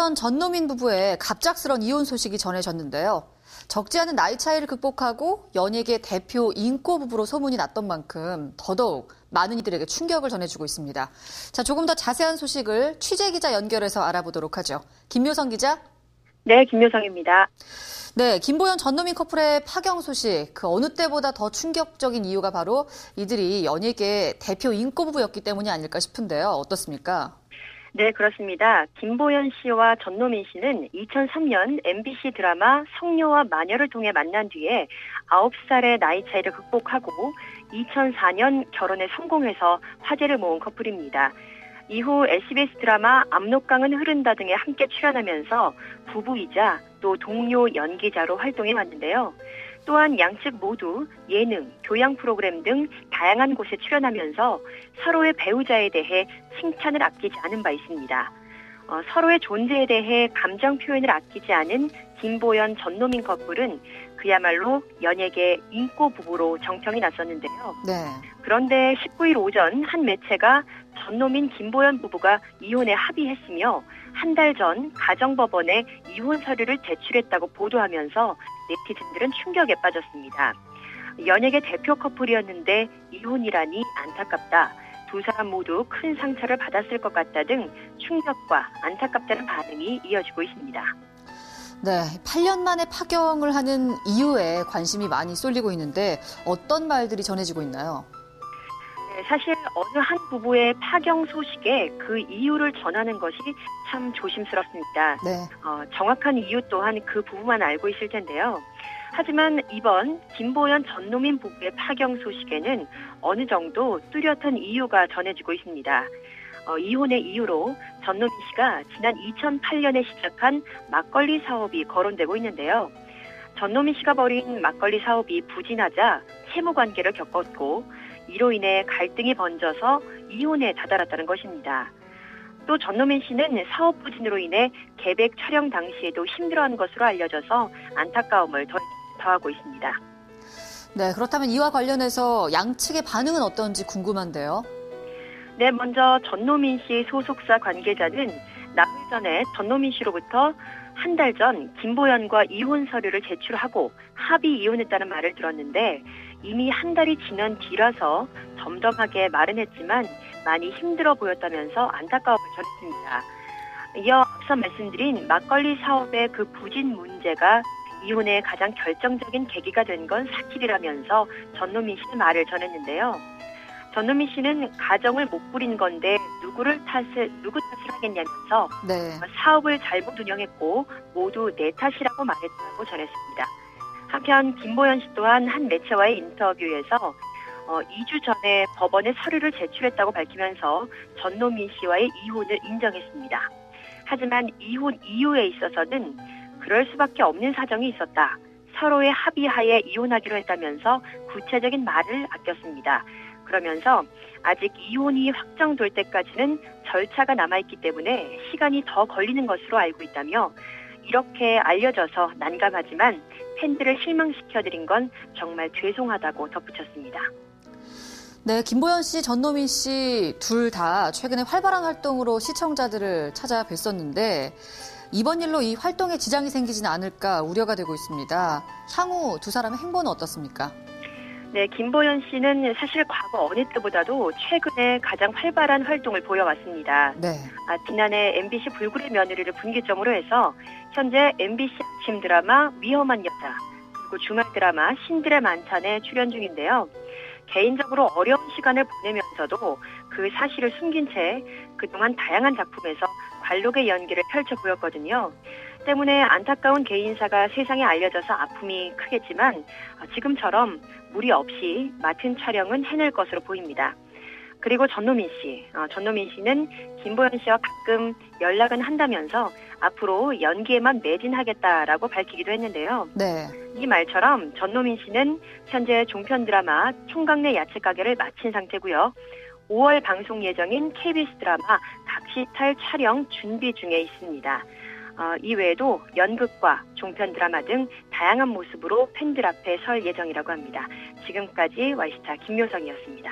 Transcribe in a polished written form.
김보연 전노민 부부의 갑작스런 이혼 소식이 전해졌는데요. 적지 않은 나이 차이를 극복하고 연예계 대표 인꼬 부부로 소문이 났던 만큼 더더욱 많은 이들에게 충격을 전해주고 있습니다. 자, 조금 더 자세한 소식을 취재기자 연결해서 알아보도록 하죠. 김묘성 기자. 네, 김묘성입니다. 네, 김보연 전노민 커플의 파경 소식, 그 어느 때보다 더 충격적인 이유가 바로 이들이 연예계 대표 인꼬 부부였기 때문이 아닐까 싶은데요. 어떻습니까? 네, 그렇습니다. 김보연 씨와 전노민 씨는 2003년 MBC 드라마 성녀와 마녀를 통해 만난 뒤에 9살의 나이 차이를 극복하고 2004년 결혼에 성공해서 화제를 모은 커플입니다. 이후 SBS 드라마 압록강은 흐른다 등에 함께 출연하면서 부부이자 또 동료 연기자로 활동해 왔는데요. 또한 양측 모두 예능, 교양 프로그램 등 다양한 곳에 출연하면서 서로의 배우자에 대해 칭찬을 아끼지 않은 바 있습니다. 서로의 존재에 대해 감정 표현을 아끼지 않은 김보연 전노민 커플은 그야말로 연예계 인꼬 부부로 정평이 났었는데요. 네. 그런데 19일 오전 한 매체가 전노민 김보연 부부가 이혼에 합의했으며 한 달 전 가정법원에 이혼 서류를 제출했다고 보도하면서 네티즌들은 충격에 빠졌습니다. 연예계 대표 커플이었는데 이혼이라니 안타깝다. 두 사람 모두 큰 상처를 받았을 것 같다 등 충격과 안타깝다는 반응이 이어지고 있습니다. 네, 8년 만에 파경을 하는 이유에 관심이 많이 쏠리고 있는데 어떤 말들이 전해지고 있나요? 사실 어느 한 부부의 파경 소식에 그 이유를 전하는 것이 참 조심스럽습니다. 네. 정확한 이유 또한 그 부부만 알고 있을 텐데요. 하지만 이번 김보연 전노민 부부의 파경 소식에는 어느 정도 뚜렷한 이유가 전해지고 있습니다. 이혼의 이유로 전노민 씨가 지난 2008년에 시작한 막걸리 사업이 거론되고 있는데요. 전노민 씨가 벌인 막걸리 사업이 부진하자 채무 관계를 겪었고 이로 인해 갈등이 번져서 이혼에 다다랐다는 것입니다. 또 전노민 씨는 사업 부진으로 인해 계획 촬영 당시에도 힘들어한 것으로 알려져서 안타까움을 더하고 있습니다. 네, 그렇다면 이와 관련해서 양측의 반응은 어떤지 궁금한데요. 네, 먼저 전노민 씨 소속사 관계자는 나흘 전에 전노민 씨로부터 한 달 전 김보연과 이혼 서류를 제출하고 합의 이혼했다는 말을 들었는데 이미 한 달이 지난 뒤라서 덤덤하게 말은 했지만 많이 힘들어 보였다면서 안타까움을 전했습니다. 이어 앞서 말씀드린 막걸리 사업의 그 부진 문제가 이혼의 가장 결정적인 계기가 된 건 사실이라면서 전노민 씨는 말을 전했는데요. 전노민 씨는 가정을 못 부린 건데 누구 탓을 하겠냐면서 네. 사업을 잘못 운영했고 모두 내 탓이라고 말했다고 전했습니다. 한편 김보연 씨 또한 한 매체와의 인터뷰에서 2주 전에 법원에 서류를 제출했다고 밝히면서 전노민 씨와의 이혼을 인정했습니다. 하지만 이혼 이유에 있어서는 그럴 수밖에 없는 사정이 있었다. 서로의 합의하에 이혼하기로 했다면서 구체적인 말을 아꼈습니다. 그러면서 아직 이혼이 확정될 때까지는 절차가 남아있기 때문에 시간이 더 걸리는 것으로 알고 있다며 이렇게 알려져서 난감하지만 팬들을 실망시켜드린 건 정말 죄송하다고 덧붙였습니다. 네, 김보연 씨, 전노민 씨 둘 다 최근에 활발한 활동으로 시청자들을 찾아뵀었는데 이번 일로 이 활동에 지장이 생기지는 않을까 우려가 되고 있습니다. 향후 두 사람의 행보는 어떻습니까? 네, 김보연 씨는 사실 과거 어느 때보다도 최근에 가장 활발한 활동을 보여왔습니다. 네. 지난해 MBC 불굴의 며느리를 분기점으로 해서 현재 MBC 아침 드라마 위험한 여자 그리고 주말 드라마 신들의 만찬에 출연 중인데요. 개인적으로 어려운 시간을 보내면서도 그 사실을 숨긴 채 그동안 다양한 작품에서 관록의 연기를 펼쳐 보였거든요. 때문에 안타까운 개인사가 세상에 알려져서 아픔이 크겠지만 지금처럼 무리 없이 맡은 촬영은 해낼 것으로 보입니다. 그리고 전노민 씨는 김보연 씨와 가끔 연락은 한다면서 앞으로 연기에만 매진하겠다라고 밝히기도 했는데요. 네. 이 말처럼 전노민 씨는 현재 종편 드라마 총각내 야채 가게를 마친 상태고요. 5월 방송 예정인 KBS 드라마 각시탈 촬영 준비 중에 있습니다. 이외에도 연극과 종편 드라마 등 다양한 모습으로 팬들 앞에 설 예정이라고 합니다. 지금까지 와이스타 김묘성이었습니다.